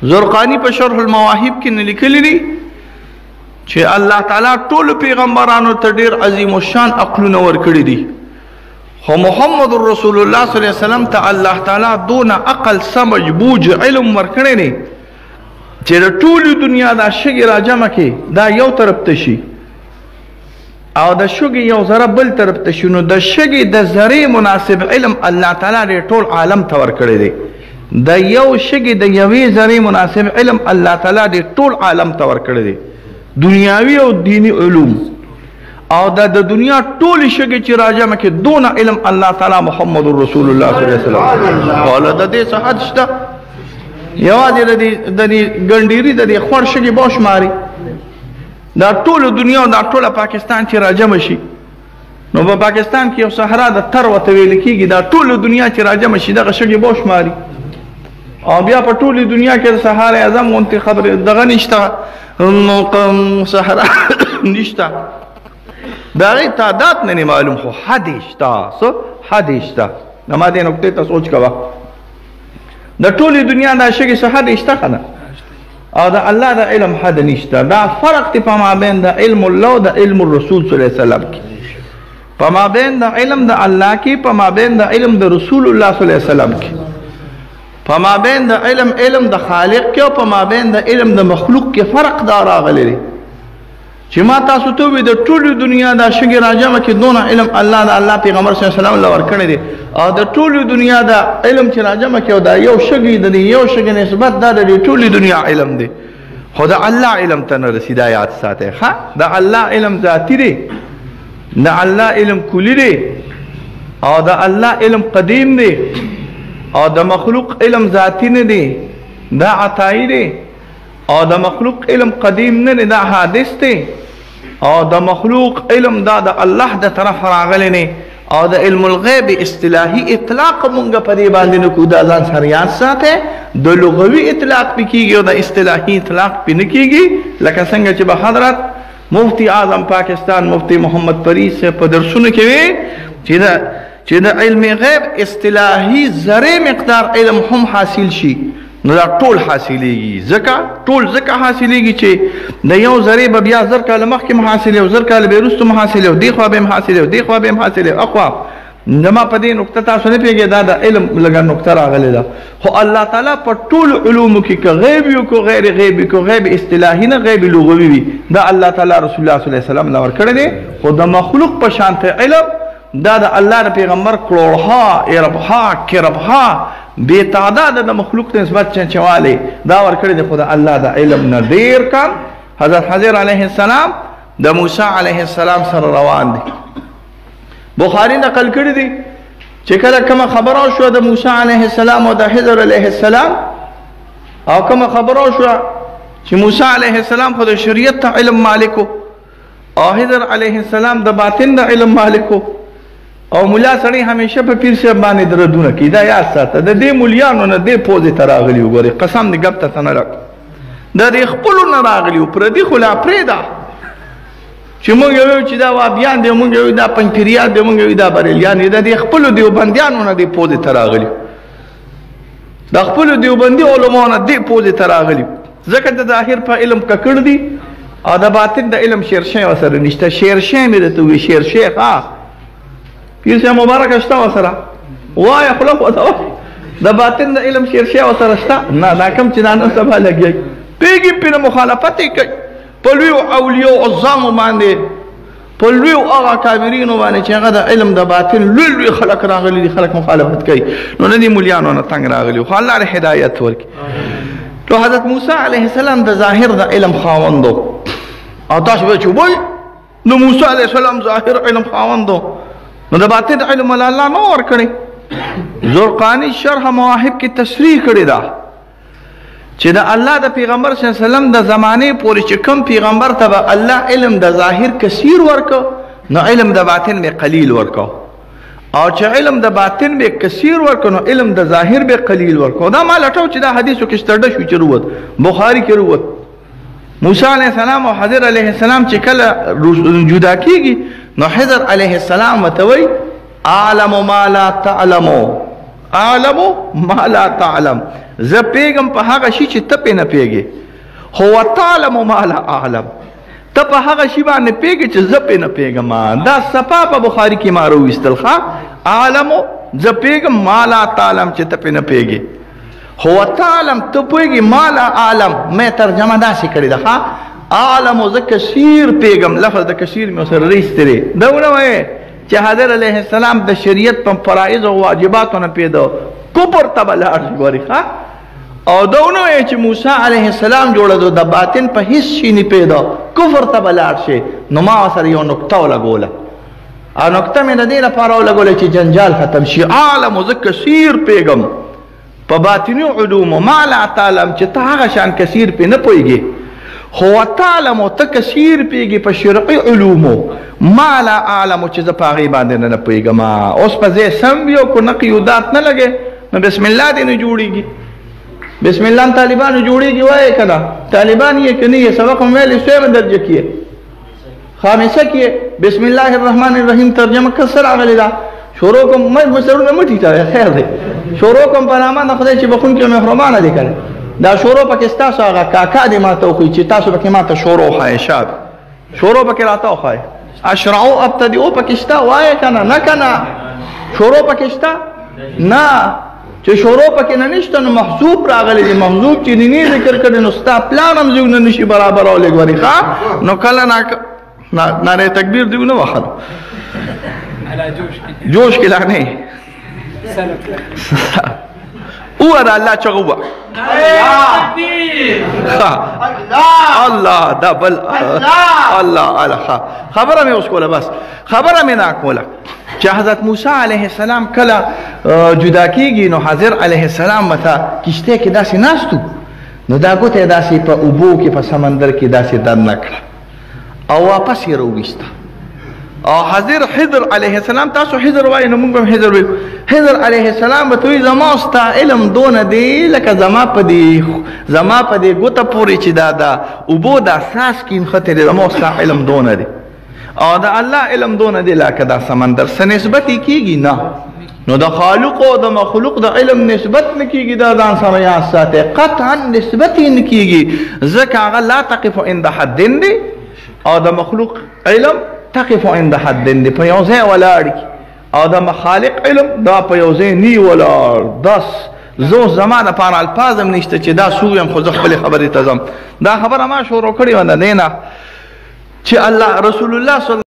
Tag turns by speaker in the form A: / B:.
A: زرقانی په شرح المواهب کې لیکلی دي چې الله تعالی ټول پیغمبرانو ته ډیر عظیم الشان عقلونه ورکړي دي، خو محمد رسول الله صلی الله علیه وسلم ته الله تعالی دون عقل سمج بوج علم ورکړي نه چې د ټول دنیا دا شګي راجمع کې دا یو طرف ته شي او د شګي یو ذره بل طرف ته شي، نو د شګي د ذره مناسب علم الله تعالی ټول عالم ته ورکړي دي، د یو شګي د یوې ذره مناسب علم الله تعالی ټول عالم ته ورکړي دي، دنیاوی او دینی علوم، او د دنیا ټول شګي چې راجمع کې دون علم الله تعالی محمد رسول الله صلی الله علیه وسلم قال د دې صحت شته یوازې د دې ګنډيري د دې خور شګي بوش ماري دا ټول دنیا او دا ټول پاکستان چې راجمع شي، نو په پاکستان کې یو صحرا د تر وته ویل کېږي، دا ټول دنیا چې راجمع شي دغه شګي بوش ماري، او بیا په ټول دنیا کې د صحرا اعظم غونتې خبره دغه نشته صحرا نشته، دا غي تعداد نه معلوم، خو حد شته، څه حد شته. ما دې نقطې ته سوچ کوه، د ټولې دنیا دا شګي څه حد شته کنه، او دا الله دا علم حد نشته. دا فرق دی په مابین د علم الله او د علم الرسول صلی الله علیه وسلم کې، په مابین د علم د الله کې، په مابین د علم د رسول الله صلی الله علیه وسلم کې، په مابین د علم د خالق کې او په مابین د علم د مخلوق کې فرق دا راغلی دی چې ما تاسو ته وی د ټولې دنیا دا شګي راجمع کې دونه علم الله پیغمبر صلی الله علیه وسلم لور کړی دی، او د ټولې دنیا دا علم چې راجمع کې او دا یو شګي د یو شګي نسبت دا د ټولې دنیا علم دی، خو د الله علم ته نه رسیدا یاد ساتي. ها د الله علم ذاتی دی، د الله علم کلی دی، او د الله علم قدیم دی، او د مخلوق علم ذاتی نه دی، دا عطایی دی، او د مخلوق علم قدیم نه دی، دا حادث دی، او د مخلوق علم دا د الله د طرف راغلی نه، او د علم الغیب اصطلاحي اطلاق مونږ په دې باندې نه کوو، دا ځان سره یاد ساته، د لغوي اطلاق پې کېږي او د اصطلاحي اطلاق پې نه کېږي، لکه څنګه چې به حضرت مفتی اعظم پاکستان مفتی محمد فرید صاحب په درسونو کې وی چې د علم غیب اصطلاحي ذره مقدار علم هم حاصل شي، نو دا ټول حاصلېږي، ټول ځکه حاصلېږي چې د یو ذرې به بیا زر کاله مخکې هم حاصلې او زر کاله بیا وروسته هم حاصلې او دې خوا به هم حاصلې او دې خوا به هم حاصلې اخوا. زما په دې نقطه تاسو نه پوهېږئ، دا د علم لږه نقطه راغلې ده، خو الله تعالی په ټولو علومو کې که غیب وي که غیر غیب وي، که غیب اصطلاحي نه غیب لغوي وي، دا الله تعالی رسول الله صلی الله علیه وسلم له ورکړی دی، خو د مخلوق په شانته علم دا د الله د پیغمبر کروڑها اربها کربها بے تعداد د مخلوق ته نسبت چنچوالی دا ورکړی دی، خو د الله د علم نه ډیر کم. حضرت خضر علیه السلام د موسی علیه السلام سره روان دی، بخاری نقل کړی دی چې کله کومه خبره شوه د موسی علیه السلام او د خضر علیه السلام، او کومه خبره شوه چې موسی علیه السلام خو د شریعت ته علم مالکو او خضر علیه السلام د باطن د علم مالکو، او مولا سړی همیشه په پیر صاحب باندې دردونه کوي، دا یاد ساته، د دې مولیانو نه دې پوزې ته راغلي وګورئ، قسم دې ګپ ته نه راک، د دې خپلو نه راغلي وو، پردي خو لا پرېږده چې موږ یو چې دا وابیان دی، موږ یو دا پنجپیریان دی، موږ یو دا بریلیان دی، د دې خپلو دیوبندیانو نه دې پوزې ته راغلي، د خپلو دیوبندي علماو نه دې پوزې ته راغلي، ځکه د ظاهر په علم ککړ دي او د باطن د علم شیرشی ورسره نشته. شیرشی مې درته وایي، شیرشیخ پیر صاحب مبارک شته ورسره وایه خوله وته د باطن د علم شیرشی ورسره شته نه، دا کوم چې دا نن سبا لګي پرېږي پرې مخالفت یې کوي په لویو اولیو عظامو باندې، په لویو هغه کابرینو باندې چې هغه د علم د باطن لوی لوی خلک راغلي دي، خلک مخالفت کوي، نو نه دي مولیانو نه تنګ راغلي، خو الله دې هدایت ورکړي. نو حضرت موسی علیه السلام د ظاهر د علم خاوند و، او تاسو به چې وایي نو موسی علیه السلام ظاهر علم خاوند و، نو د باطن علم الله نه ورکړي. زرقانی شرح مواهب کې تصریح کړې ده چې د الله د پیغمبر صلی الله علیه وسلم د زمانه پورې چې کوم پیغمبر ته به الله علم د ظاهر کثیر ورکو، نو علم د باطن به قلیل ورکو، او چې علم د باطن به کثیر ورکو، نو علم د ظاهر به قلیل ورکو. دا ما لټو چې دا حدیثو کې ستړده شو چې روت بخاری کې روت موسی علیه السلام او خضر علیه السلام چې کله جدا کیږي، نو خضر علیه السلام ورته وایي اعلم ما لا تعلمو، اعلم ما لا تعلم، زه پیغم په هغه شي چې ته پې نه پیږې، هو تعلم ما لا اعلم، ته په هغه شي باندې پیږې چې زه پې نه پیږم. دا صفا په بخاري کې ما راویستل ښه، اعلم زه پیږم، ما لا تعلم چې ته پې نه پیږې، هو تعلم ته پوهېږې، ما لا اعلم مې ترجمه داسې کړې ده ښه، اعلم زه کثیر پیږم، لفظ د کثیر مې ورسره راایستلی. دا ونه وایې چې حضرت علیه السلام د شریعت په فرایض او واجباتو نه پیده، کفر ته به لاړ شي ګورې ښه. او دا ونه وایې چې موسی علیه السلام جوړېدو د باطن په هېڅ شي نه پیده، کفر ته به لاړ شي. نو ما ورسره یو نقطه ولګوله، او نقطه مې د دې لپاره ولګوله چې جنجال ختم شي. اعلم زه کثیر پیږم په باطني علومو، ما لا تعلم چې ته هغه شان کثیر پې نه پوهېږې، هو تعلم ته کثیر پیږي په شرعي علومو، ما لا اعلم چې زه په هغې باندې نه پوهېږم. اوس په ځای سم وي او که نقیودات نه لګې نو بسم الله دې نه جوړېږي. بسم الله طالبانو جوړېږي وایې که نه؟ طالبان یې که نه یې سبق مې ویلې سویمه درجه کې یې خامسه کې بسم الله الرحمن الرحیم ترجمه کس راغلې ده. شروع کوم مې سرونه مټي ته خیر دی، شروع کوم په نامه د خدای چې بخونکي او مهربانه دی کړی. دا شروع پکې ستاسو هغه کاکا دې ما ته وښایي چې تاسو پکې ما ته شروع وښایې، شاب شروع پکې راته وښایې. اشرعو ابتدئو پکې شته وایې که نه؟ نه که نه شروع پکې شته؟ نه، چې شروع پکې نه نشته نو محذوب راغلی دی. محذوب چې دیني ذکر کړي نو ستا پلان هم زوږ نه نشي برابرولی ګورې ښه. نو کله ناره تکبیر دې ونه وهلو جوش کې لا نه اوه دا الله چغه وه الله دا بل الله خبره مې اوس کوله، بس خبره مې نه کوله چې حضرت موسی علیه السلام کله جدا کېږي نو حضر علیه السلام ورته کشتۍ کې داسې ناست و، نو دا ګوته یې داسې په اوبو کې په سمندر کې داسې دننه کړه او واپس یې راوویسته. او حضر حضر علیه السلام، تاسو حضر وایي نو موږ هم حضر وایو، حضر علیه السلام به ته وایي زما ستا علم دونه دی لکه زما په دې ګوته پورې چې دا د اوبو دا ساس کې نښتی دی، زما ستا علم دونه دی. او د الله علم دونه دی لکه دا سمندر. څه نسبت یې کېږي؟ نه. نو د خالق او د مخلوق د علم نسبت نه کېږي، دا ځان سره یاد ساتئ، قطعا نسبت یې نه کېږي، ځکه هغه لا تقف عند حدن دی او د مخلوق علم تقف عند حدن دی، په یو ځای ولاړ کي. او د مخالق علم دا په یو ځای نی ولاړ. داس زه زما دپاره الفاظ هم نشته چې دا څه ویم، خو زه خپلې خبرې ته ځم. دا خبره ما شروع کړې وه د دې نه چې الله رسول الله صلی